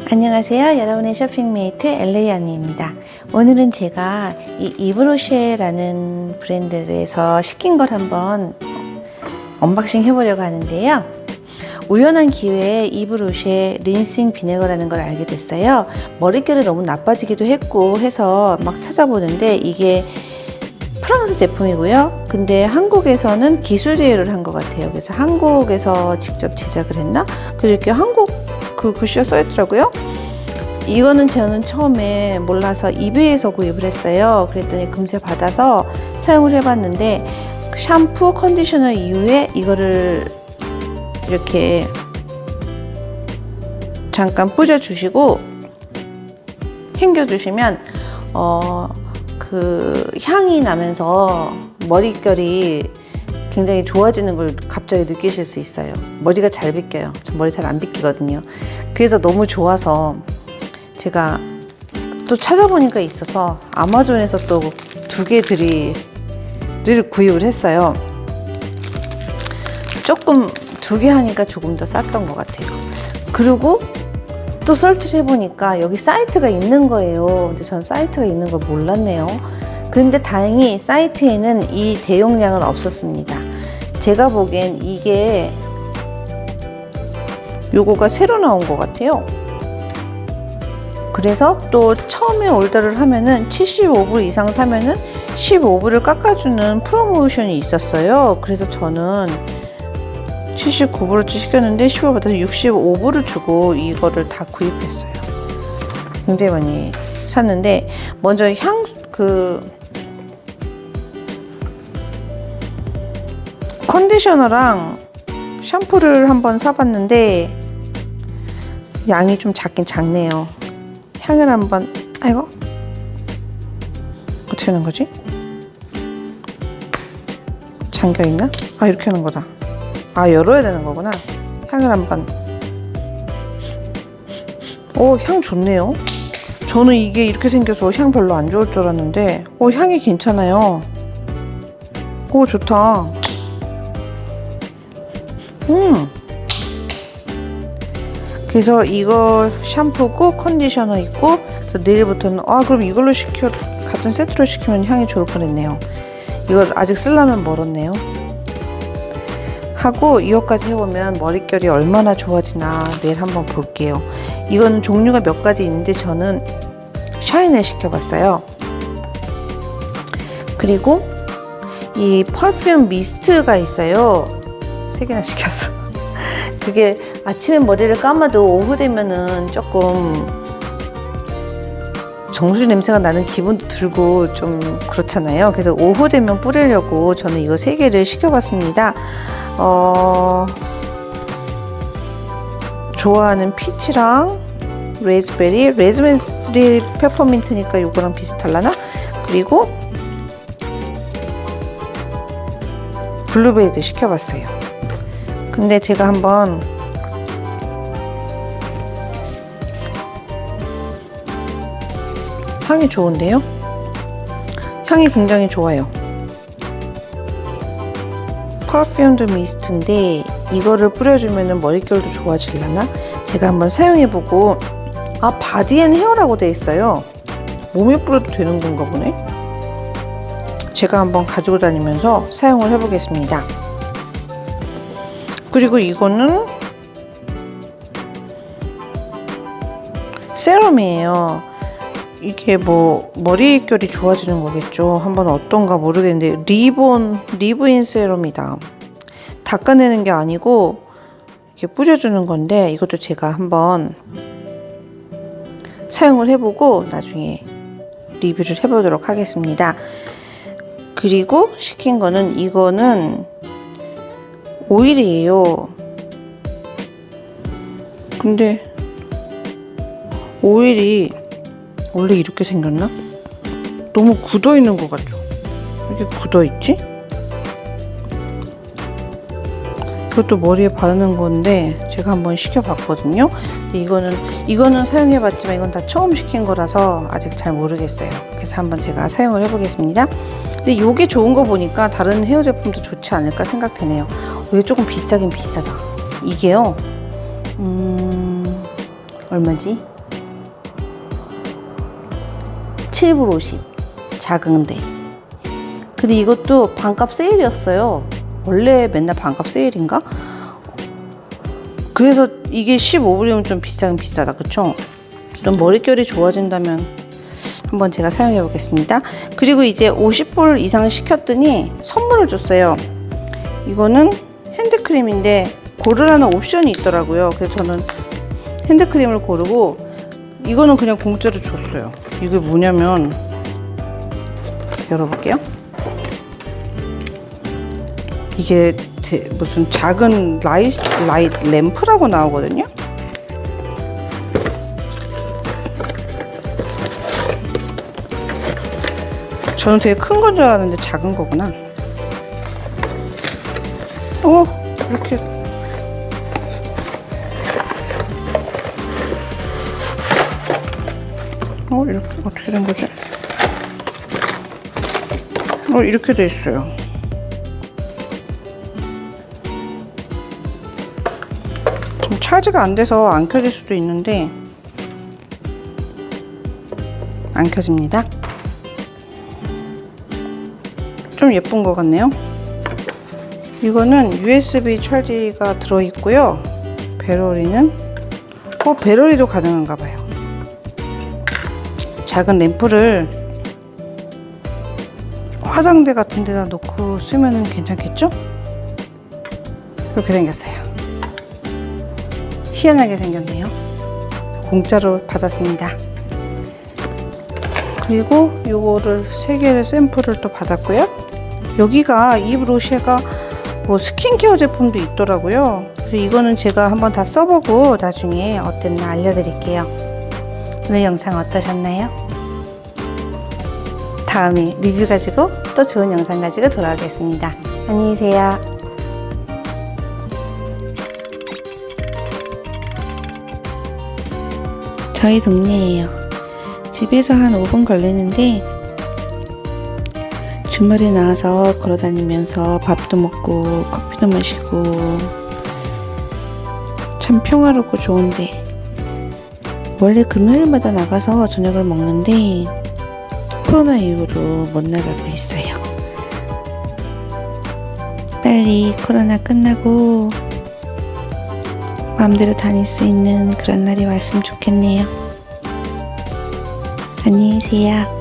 안녕하세요. 여러분의 쇼핑메이트 LA 언니입니다. 오늘은 제가 이 이브로쉐라는 브랜드에서 시킨 걸 한번 언박싱 해보려고 하는데요. 우연한 기회에 이브로쉐 린싱 비네거라는 걸 알게 됐어요. 머릿결이 너무 나빠지기도 했고 해서 막 찾아보는데 이게 프랑스 제품이고요. 근데 한국에서는 기술 대여를 한 것 같아요. 그래서 한국에서 직접 제작을 했나? 그래서 이렇게 한국 그 글씨가 써있더라고요. 이거는 저는 처음에 몰라서 이베이에서 구입을 했어요. 그랬더니 금세 받아서 사용을 해봤는데 샴푸, 컨디셔너 이후에 이거를 이렇게 잠깐 뿌려주시고 헹겨주시면 그 향이 나면서 머릿결이 굉장히 좋아지는 걸 갑자기 느끼실 수 있어요. 머리가 잘 빗겨요. 저 머리 잘 안 빗기거든요. 그래서 너무 좋아서 제가 또 찾아보니까 있어서 아마존에서 또 두 개를 구입을 했어요. 조금 두 개 하니까 조금 더 쌌던 것 같아요. 그리고 또 설치를 해보니까 여기 사이트가 있는 거예요. 근데 전 사이트가 있는 걸 몰랐네요. 그런데 다행히 사이트에는 이 대용량은 없었습니다. 제가 보기엔 이게 요거가 새로 나온 것 같아요. 그래서 또 처음에 오더를 하면은 75불 이상 사면은 15불을 깎아주는 프로모션이 있었어요. 그래서 저는 79불어치 시켰는데 15불 받아서 65불을 주고 이거를 다 구입했어요. 굉장히 많이 샀는데 먼저 컨디셔너랑 샴푸를 한번 사봤는데 양이 좀 작긴 작네요. 향을 한번 아이고 어떻게 하는 거지? 잠겨있나? 아 이렇게 하는 거다. 아 열어야 되는 거구나. 향을 한번 향 좋네요. 저는 이게 이렇게 생겨서 향 별로 안 좋을 줄 알았는데 향이 괜찮아요. 좋다. 그래서 이거 샴푸고 컨디셔너 있고 그래서 내일부터는 그럼 이걸로 같은 세트로 시키면 향이 좋을 뻔했네요. 이걸 아직 쓰려면 멀었네요. 하고 이거까지 해보면 머릿결이 얼마나 좋아지나 내일 한번 볼게요. 이건 종류가 몇 가지 있는데 저는 샤인을 시켜봤어요. 그리고 이 퍼퓸 미스트가 있어요. 3개나 시켰어. 그게 아침에 머리를 감아도 오후 되면은 조금 정수리 냄새가 나는 기분도 들고 좀 그렇잖아요. 그래서 오후 되면 뿌리려고 저는 이거 3개를 시켜봤습니다. 좋아하는 피치랑 레즈베리 페퍼민트니까 이거랑 비슷하려나? 그리고 블루베리도 시켜봤어요. 근데 제가 한번 향이 좋은데요? 향이 굉장히 좋아요. 퍼퓸드 미스트인데 이거를 뿌려주면 머릿결도 좋아지려나? 제가 한번 사용해보고 바디 앤 헤어라고 되어 있어요. 몸에 뿌려도 되는 건가 보네. 제가 한번 가지고 다니면서 사용을 해보겠습니다. 그리고 이거는 세럼이에요. 이게 머릿결이 좋아지는 거겠죠. 한번 어떤가 모르겠는데 리브인 세럼이다. 닦아내는 게 아니고 이렇게 뿌려주는 건데 이것도 제가 한번 사용을 해보고 나중에 리뷰를 해보도록 하겠습니다. 그리고 시킨 거는 이거는 오일이에요. 근데 오일이 원래 이렇게 생겼나? 너무 굳어 있는 것 같죠? 이렇게 굳어 있지? 그것도 머리에 바르는 건데 제가 한번 시켜봤거든요. 근데 이거는 사용해봤지만 이건 다 처음 시킨 거라서 아직 잘 모르겠어요. 그래서 한번 제가 사용을 해보겠습니다. 근데 요게 좋은 거 보니까 다른 헤어 제품도 좋지 않을까 생각되네요. 이게 조금 비싸긴 비싸다. 이게요, 얼마지? 7불 50. 작은데. 근데 이것도 반값 세일이었어요. 원래 맨날 반값 세일인가? 그래서 이게 15불이면 좀 비싸긴 비싸다. 그쵸? 좀 머릿결이 좋아진다면 한번 제가 사용해 보겠습니다. 그리고 이제 50불 이상 시켰더니 선물을 줬어요. 이거는 핸드크림인데 고르라는 옵션이 있더라고요. 그래서 저는 핸드크림을 고르고, 이거는 그냥 공짜로 줬어요. 이게 뭐냐면, 열어볼게요. 이게 무슨 작은 라이트 램프라고 나오거든요. 저는 되게 큰 건 줄 알았는데 작은 거구나. 이렇게. 이렇게 어떻게 된 거지? 이렇게 돼 있어요. 좀 차지가 안 돼서 안 켜질 수도 있는데 안 켜집니다. 좀 예쁜 것 같네요. 이거는 USB 차지가 들어있고요. 배터리는 배터리도 가능한가 봐요. 작은 램프를 화장대 같은 데다 놓고 쓰면 괜찮겠죠? 이렇게 생겼어요. 희한하게 생겼네요. 공짜로 받았습니다. 그리고 요거를 3개를 샘플을 또 받았고요. 여기가 이브로쉐가 뭐 스킨케어 제품도 있더라고요. 그래서 이거는 제가 한번 다 써보고 나중에 어땠나 알려드릴게요. 오늘 영상 어떠셨나요? 다음에 리뷰 가지고 또 좋은 영상 가지고 돌아오겠습니다. 안녕히 계세요. 저희 동네예요. 집에서 한 5분 걸리는데 주말에 나와서 걸어다니면서 밥도 먹고 커피도 마시고 참 평화롭고 좋은데, 원래 금요일마다 나가서 저녁을 먹는데 코로나 이후로 못 나가고 있어요. 빨리 코로나 끝나고 마음대로 다닐 수 있는 그런 날이 왔으면 좋겠네요. 안녕히 계세요.